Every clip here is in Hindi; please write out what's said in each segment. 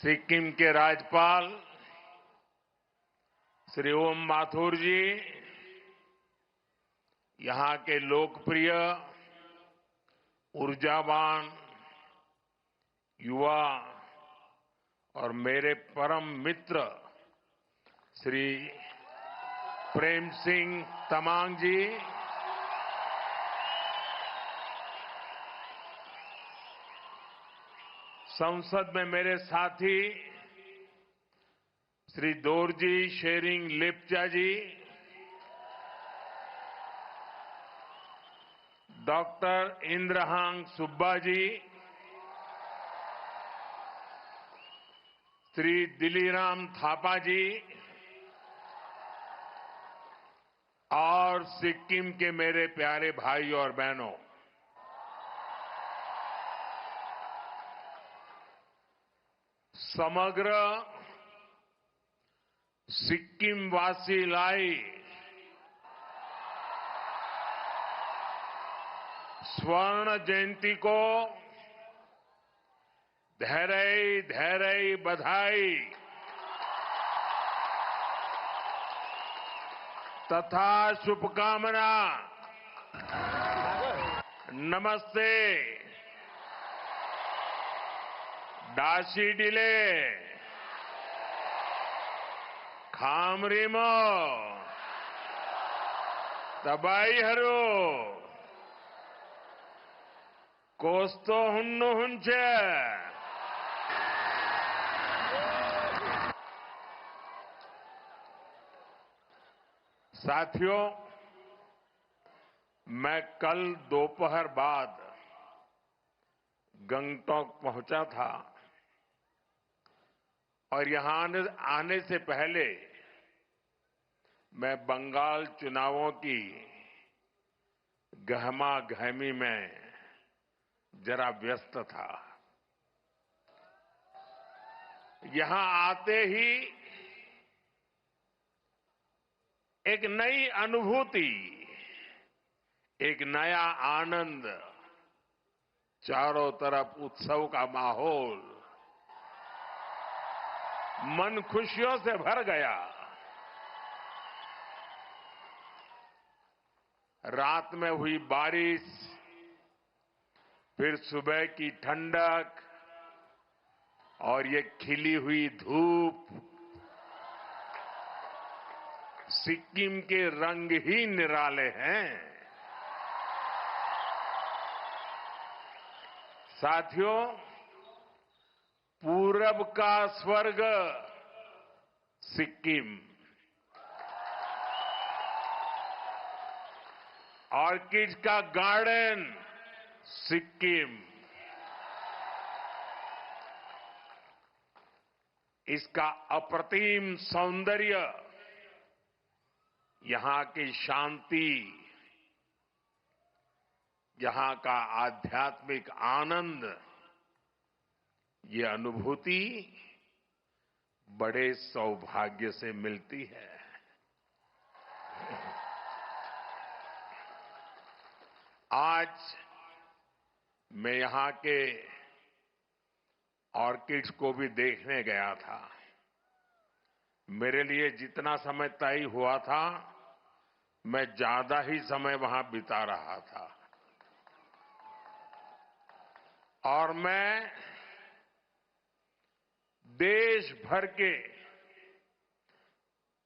सिक्किम के राज्यपाल श्री ओम माथुर जी, यहां के लोकप्रिय, ऊर्जावान युवा और मेरे परम मित्र श्री प्रेम सिंह तमांग जी, संसद में मेरे साथी श्री दोरजी शेरिंग लेप्चा जी, डॉक्टर इंद्रहांग सुब्बा जी, श्री दिलीराम थापा जी और सिक्किम के मेरे प्यारे भाई और बहनों, समग्र सिक्किम वासी लाई स्वर्ण जयंती को धैर्य धैर्य बधाई तथा शुभकामना। नमस्ते। डाशी डिले खामरिमो तबाई हरो कोस्तो हुन्नु हुन्छे। साथियों, मैं कल दोपहर बाद गंगटोक पहुंचा था और यहां आने से पहले मैं बंगाल चुनावों की गहमा गहमी में जरा व्यस्त था। यहां आते ही एक नई अनुभूति, एक नया आनंद, चारों तरफ उत्सव का माहौल, मन खुशियों से भर गया। रात में हुई बारिश, फिर सुबह की ठंडक और ये खिली हुई धूप, सिक्किम के रंग ही निराले हैं। साथियों, पूरब का स्वर्ग सिक्किम, ऑर्किड का गार्डन सिक्किम, इसका अप्रतिम सौंदर्य, यहां की शांति, यहां का आध्यात्मिक आनंद, ये अनुभूति बड़े सौभाग्य से मिलती है। आज मैं यहां के ऑर्किड्स को भी देखने गया था। मेरे लिए जितना समय तय हुआ था, मैं ज्यादा ही समय वहां बिता रहा था और मैं देश भर के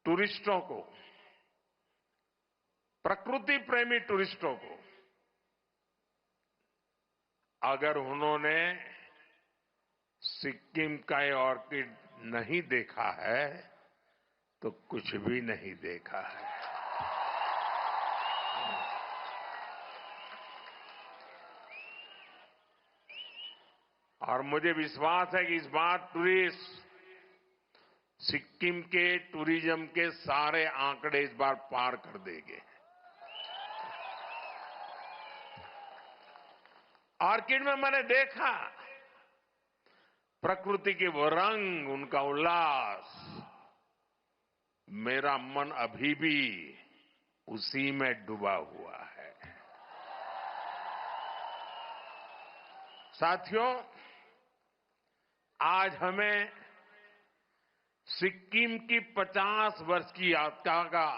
टूरिस्टों को, प्रकृति प्रेमी टूरिस्टों को, अगर उन्होंने सिक्किम का ये ऑर्किड नहीं देखा है तो कुछ भी नहीं देखा है। और मुझे विश्वास है कि इस बार टूरिस्ट सिक्किम के टूरिज्म के सारे आंकड़े इस बार पार कर देंगे। ऑर्किड में मैंने देखा प्रकृति के वो रंग, उनका उल्लास, मेरा मन अभी भी उसी में डूबा हुआ है। साथियों, आज हमें सिक्किम की 50 वर्ष की यात्रा का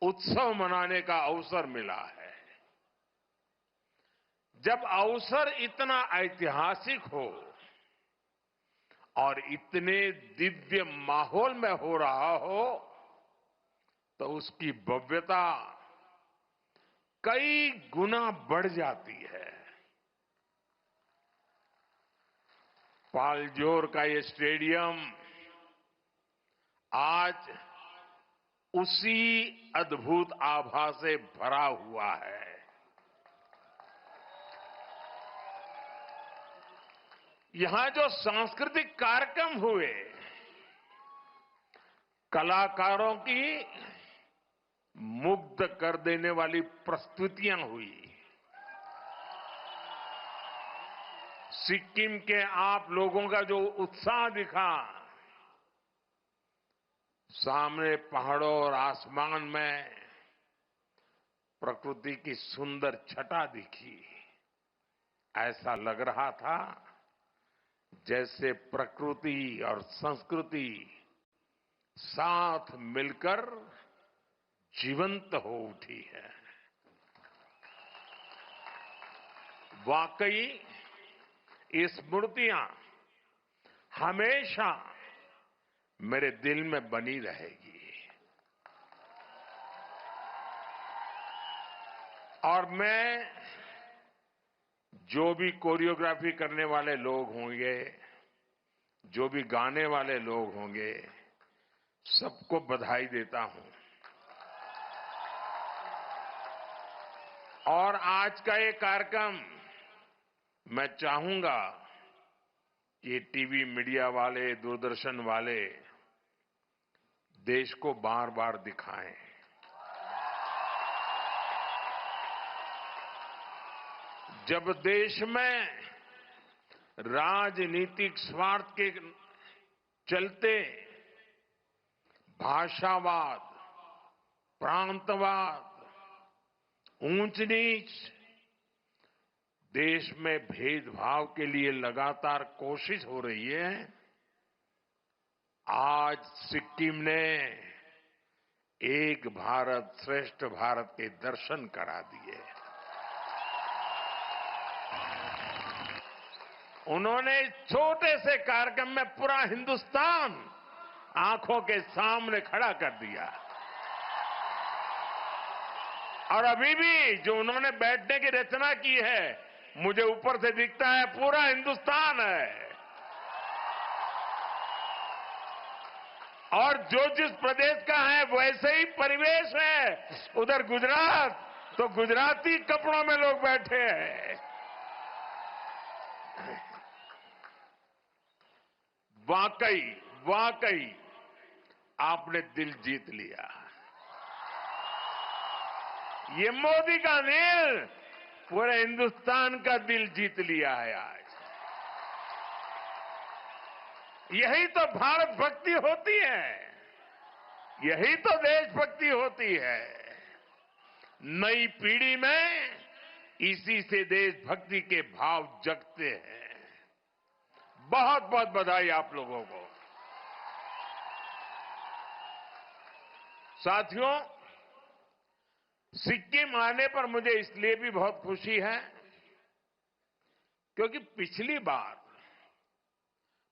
उत्सव मनाने का अवसर मिला है। जब अवसर इतना ऐतिहासिक हो और इतने दिव्य माहौल में हो रहा हो, तो उसकी भव्यता कई गुना बढ़ जाती है। पालजोर का ये स्टेडियम आज उसी अद्भुत आभा से भरा हुआ है। यहां जो सांस्कृतिक कार्यक्रम हुए, कलाकारों की मुग्ध कर देने वाली प्रस्तुतियां हुई, सिक्किम के आप लोगों का जो उत्साह दिखा, सामने पहाड़ों और आसमान में प्रकृति की सुंदर छटा दिखी। ऐसा लग रहा था जैसे प्रकृति और संस्कृति साथ मिलकर जीवंत हो उठी है। वाकई ये स्मृतियां हमेशा मेरे दिल में बनी रहेगी। और मैं जो भी कोरियोग्राफी करने वाले लोग होंगे, जो भी गाने वाले लोग होंगे, सबको बधाई देता हूं। और आज का ये कार्यक्रम मैं चाहूंगा कि टीवी मीडिया वाले, दूरदर्शन वाले देश को बार बार दिखाएं। जब देश में राजनीतिक स्वार्थ के चलते भाषावाद, प्रांतवाद, ऊंच नीच, देश में भेदभाव के लिए लगातार कोशिश हो रही है, आज सिक्किम ने एक भारत श्रेष्ठ भारत के दर्शन करा दिए। उन्होंने इस छोटे से कार्यक्रम में पूरा हिंदुस्तान आंखों के सामने खड़ा कर दिया। और अभी भी जो उन्होंने बैठने की रचना की है, मुझे ऊपर से दिखता है पूरा हिंदुस्तान है। और जो जिस प्रदेश का है वैसे ही परिवेश है। उधर गुजरात तो गुजराती कपड़ों में लोग बैठे हैं। वाकई वाकई आपने दिल जीत लिया। ये मोदी का दिल पूरे हिंदुस्तान का दिल जीत लिया है आज। यही तो भारत भक्ति होती है, यही तो देशभक्ति होती है। नई पीढ़ी में इसी से देशभक्ति के भाव जगते हैं। बहुत बहुत बधाई आप लोगों को। साथियों, सिक्किम आने पर मुझे इसलिए भी बहुत खुशी है क्योंकि पिछली बार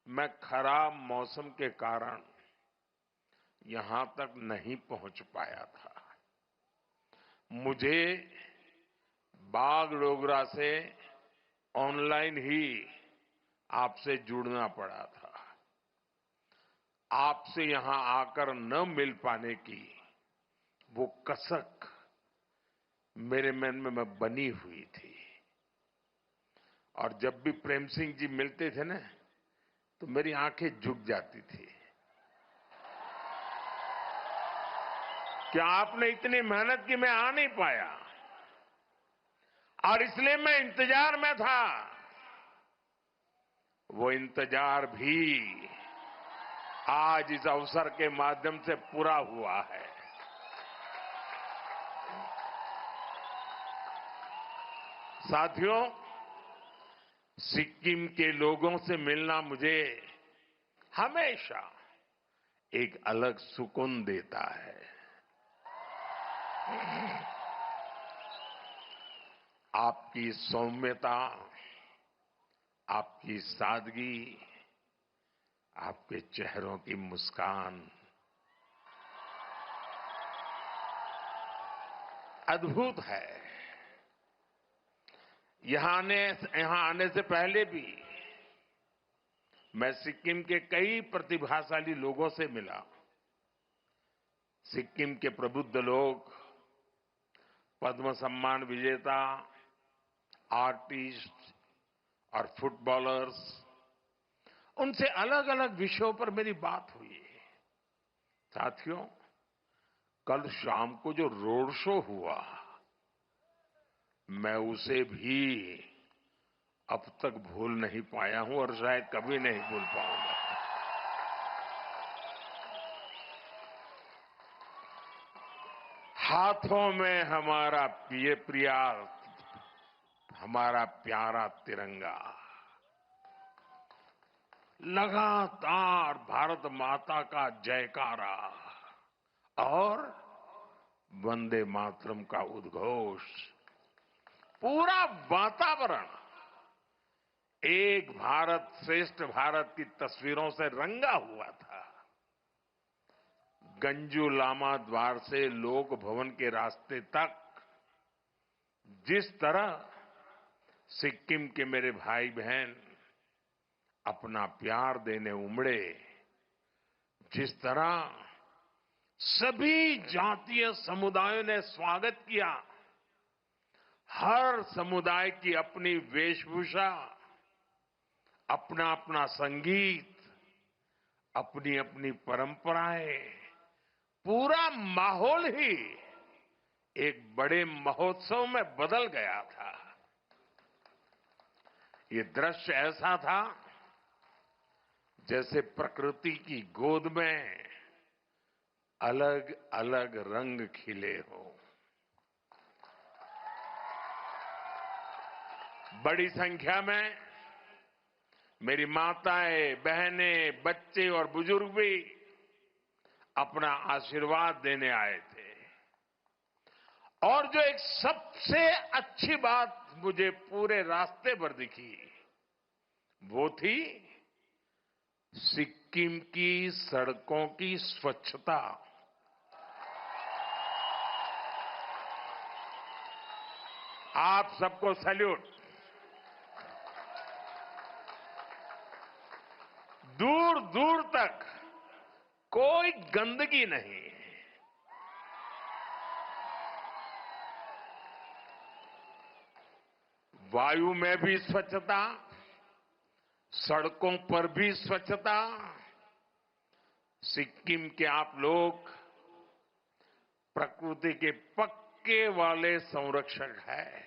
मैं खराब मौसम के कारण यहां तक नहीं पहुंच पाया था। मुझे बागडोगरा से ऑनलाइन ही आपसे जुड़ना पड़ा था। आपसे यहां आकर न मिल पाने की वो कसक मेरे मन में बनी हुई थी। और जब भी प्रेम सिंह जी मिलते थे ना, तो मेरी आंखें झुक जाती थी। क्या आपने इतनी मेहनत की, मैं आ नहीं पाया। और इसलिए मैं इंतजार में था। वो इंतजार भी आज इस अवसर के माध्यम से पूरा हुआ है। साथियों, सिक्किम के लोगों से मिलना मुझे हमेशा एक अलग सुकून देता है। आपकी सौम्यता, आपकी सादगी, आपके चेहरों की मुस्कान अद्भुत है। यहां आने से पहले भी मैं सिक्किम के कई प्रतिभाशाली लोगों से मिला। सिक्किम के प्रबुद्ध लोग, पद्म सम्मान विजेता, आर्टिस्ट और फुटबॉलर्स, उनसे अलग अलग विषयों पर मेरी बात हुई। साथियों, कल शाम को जो रोड शो हुआ, मैं उसे भी अब तक भूल नहीं पाया हूं और शायद कभी नहीं भूल पाऊंगा। हाथों में हमारा प्यारा तिरंगा, लगातार भारत माता का जयकारा और वंदे मातरम का उद्घोष, पूरा वातावरण एक भारत श्रेष्ठ भारत की तस्वीरों से रंगा हुआ था। गंजू लामा द्वार से लोक भवन के रास्ते तक जिस तरह सिक्किम के मेरे भाई बहन अपना प्यार देने उमड़े, जिस तरह सभी जातीय समुदायों ने स्वागत किया, हर समुदाय की अपनी वेशभूषा, अपना अपना संगीत, अपनी अपनी परंपराएं, पूरा माहौल ही एक बड़े महोत्सव में बदल गया था। ये दृश्य ऐसा था जैसे प्रकृति की गोद में अलग अलग रंग खिले हो। बड़ी संख्या में मेरी माताएं, बहनें, बच्चे और बुजुर्ग भी अपना आशीर्वाद देने आए थे। और जो एक सबसे अच्छी बात मुझे पूरे रास्ते पर दिखी, वो थी सिक्किम की सड़कों की स्वच्छता। आप सबको सैल्यूट। दूर दूर तक कोई गंदगी नहीं, वायु में भी स्वच्छता, सड़कों पर भी स्वच्छता। सिक्किम के आप लोग प्रकृति के पक्के वाले संरक्षक हैं,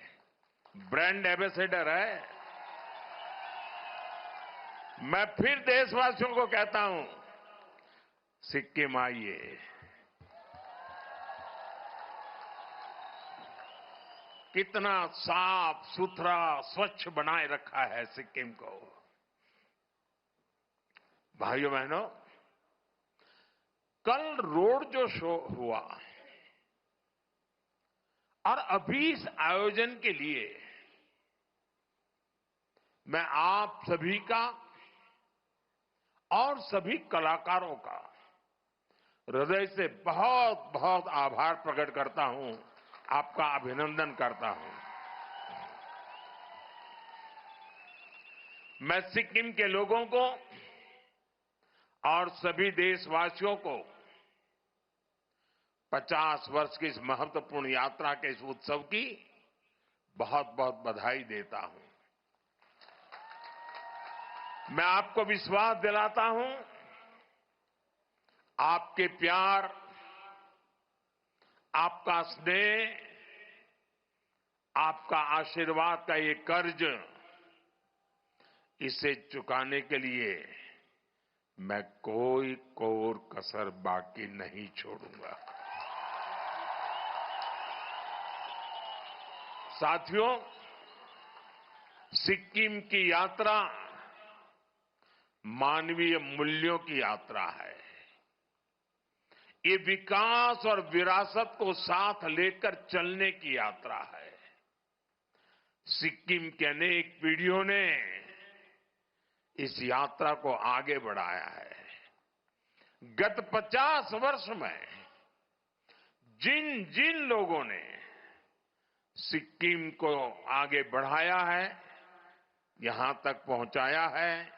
ब्रांड एम्बेसडर है। मैं फिर देशवासियों को कहता हूं, सिक्किम आइए। कितना साफ सुथरा स्वच्छ बनाए रखा है सिक्किम को। भाइयों बहनों, कल रोड जो शो हुआ और अभी इस आयोजन के लिए मैं आप सभी का और सभी कलाकारों का हृदय से बहुत बहुत आभार प्रकट करता हूं, आपका अभिनंदन करता हूं। मैं सिक्किम के लोगों को और सभी देशवासियों को 50 वर्ष की इस महत्वपूर्ण यात्रा के इस उत्सव की बहुत बहुत बधाई देता हूं। मैं आपको विश्वास दिलाता हूं, आपके प्यार, आपका स्नेह, आपका आशीर्वाद का ये कर्ज, इसे चुकाने के लिए मैं कोई कोर कसर बाकी नहीं छोड़ूंगा। साथियों, सिक्किम की यात्रा मानवीय मूल्यों की यात्रा है। ये विकास और विरासत को साथ लेकर चलने की यात्रा है। सिक्किम के अनेक पीढ़ियों ने इस यात्रा को आगे बढ़ाया है। गत 50 वर्ष में जिन जिन लोगों ने सिक्किम को आगे बढ़ाया है, यहां तक पहुंचाया है,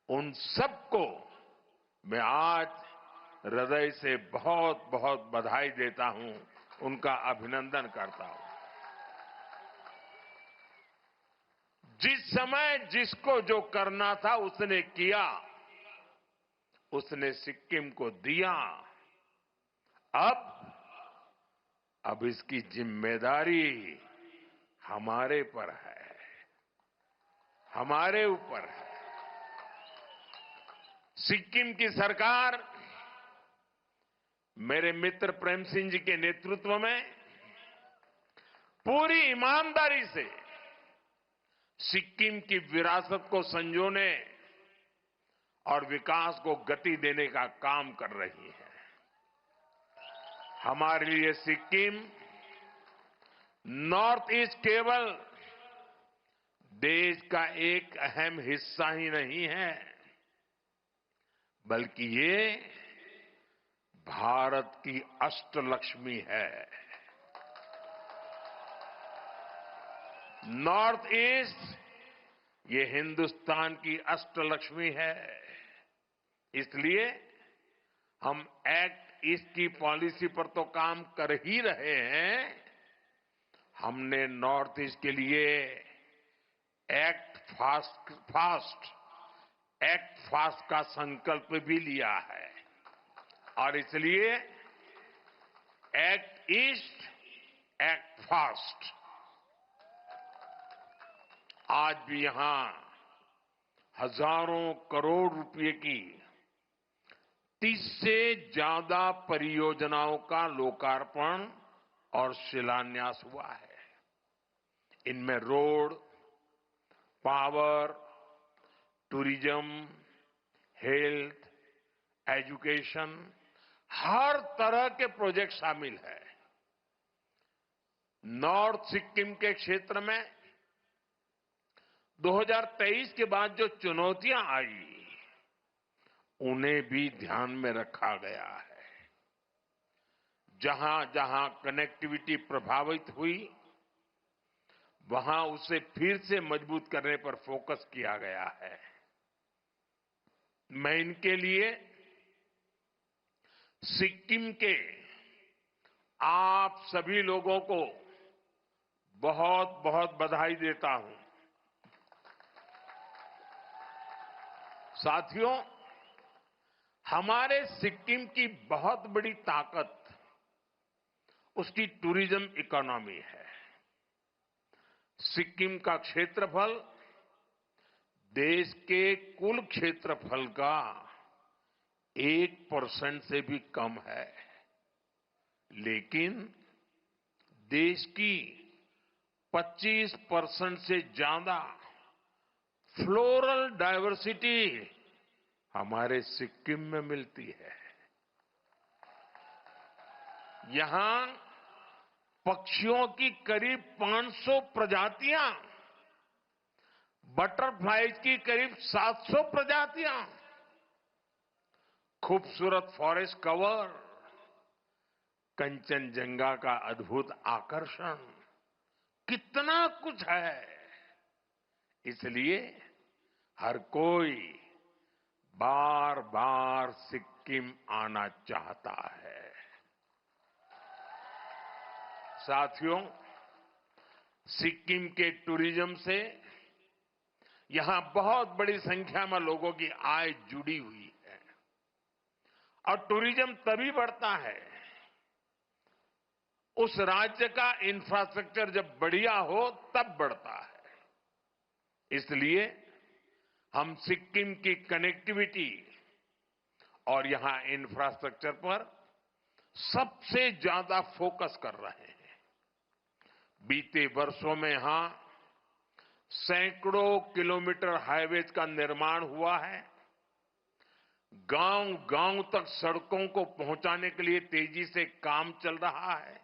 उन सबको मैं आज हृदय से बहुत बहुत बधाई देता हूं, उनका अभिनंदन करता हूं। जिस समय जिसको जो करना था उसने किया, उसने सिक्किम को दिया। अब इसकी जिम्मेदारी हमारे पर है, हमारे ऊपर है। सिक्किम की सरकार मेरे मित्र प्रेम सिंह जी के नेतृत्व में पूरी ईमानदारी से सिक्किम की विरासत को संजोने और विकास को गति देने का काम कर रही है। हमारे लिए सिक्किम नॉर्थ ईस्ट केवल देश का एक अहम हिस्सा ही नहीं है, बल्कि ये भारत की अष्टलक्ष्मी है। नॉर्थ ईस्ट ये हिंदुस्तान की अष्टलक्ष्मी है। इसलिए हम एक्ट ईस्ट की पॉलिसी पर तो काम कर ही रहे हैं, हमने नॉर्थ ईस्ट के लिए एक्ट फास्ट का संकल्प भी लिया है। और इसलिए एक्ट ईस्ट, एक्ट फास्ट। आज भी यहां हजारों करोड़ रुपए की 30 से ज्यादा परियोजनाओं का लोकार्पण और शिलान्यास हुआ है। इनमें road, power, tourism, health, education, हर तरह के प्रोजेक्ट शामिल है। नॉर्थ सिक्किम के क्षेत्र में 2023 के बाद जो चुनौतियां आई, उन्हें भी ध्यान में रखा गया है। जहां जहां कनेक्टिविटी प्रभावित हुई, वहां उसे फिर से मजबूत करने पर फोकस किया गया है। मैं इनके लिए सिक्किम के आप सभी लोगों को बहुत बहुत बधाई देता हूं। साथियों, हमारे सिक्किम की बहुत बड़ी ताकत उसकी टूरिज्म इकोनॉमी है। सिक्किम का क्षेत्रफल देश के कुल क्षेत्रफल का 1% से भी कम है, लेकिन देश की 25% से ज्यादा फ्लोरल डायवर्सिटी हमारे सिक्किम में मिलती है। यहां पक्षियों की करीब 500 प्रजातियां, बटरफ्लाइज की करीब 700 प्रजातियां, खूबसूरत फॉरेस्ट कवर, कंचनजंगा का अद्भुत आकर्षण, कितना कुछ है। इसलिए हर कोई बार बार सिक्किम आना चाहता है। साथियों, सिक्किम के टूरिज्म से यहां बहुत बड़ी संख्या में लोगों की आय जुड़ी हुई है। और टूरिज्म तभी बढ़ता है, उस राज्य का इंफ्रास्ट्रक्चर जब बढ़िया हो तब बढ़ता है। इसलिए हम सिक्किम की कनेक्टिविटी और यहां इंफ्रास्ट्रक्चर पर सबसे ज्यादा फोकस कर रहे हैं। बीते वर्षों में यहां सैकड़ों किलोमीटर हाईवेज का निर्माण हुआ है। गांव गांव तक सड़कों को पहुंचाने के लिए तेजी से काम चल रहा है।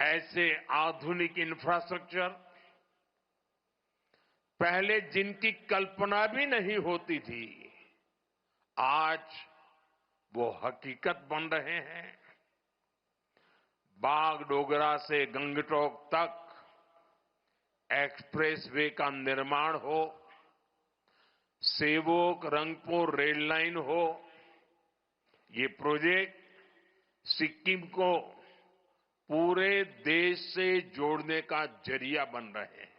ऐसे आधुनिक इंफ्रास्ट्रक्चर पहले जिनकी कल्पना भी नहीं होती थी, आज वो हकीकत बन रहे हैं। बागडोगरा से गंगटोक तक एक्सप्रेसवे का निर्माण हो, सेवोक रंगपुर रेल लाइन हो, ये प्रोजेक्ट सिक्किम को पूरे देश से जोड़ने का जरिया बन रहे हैं।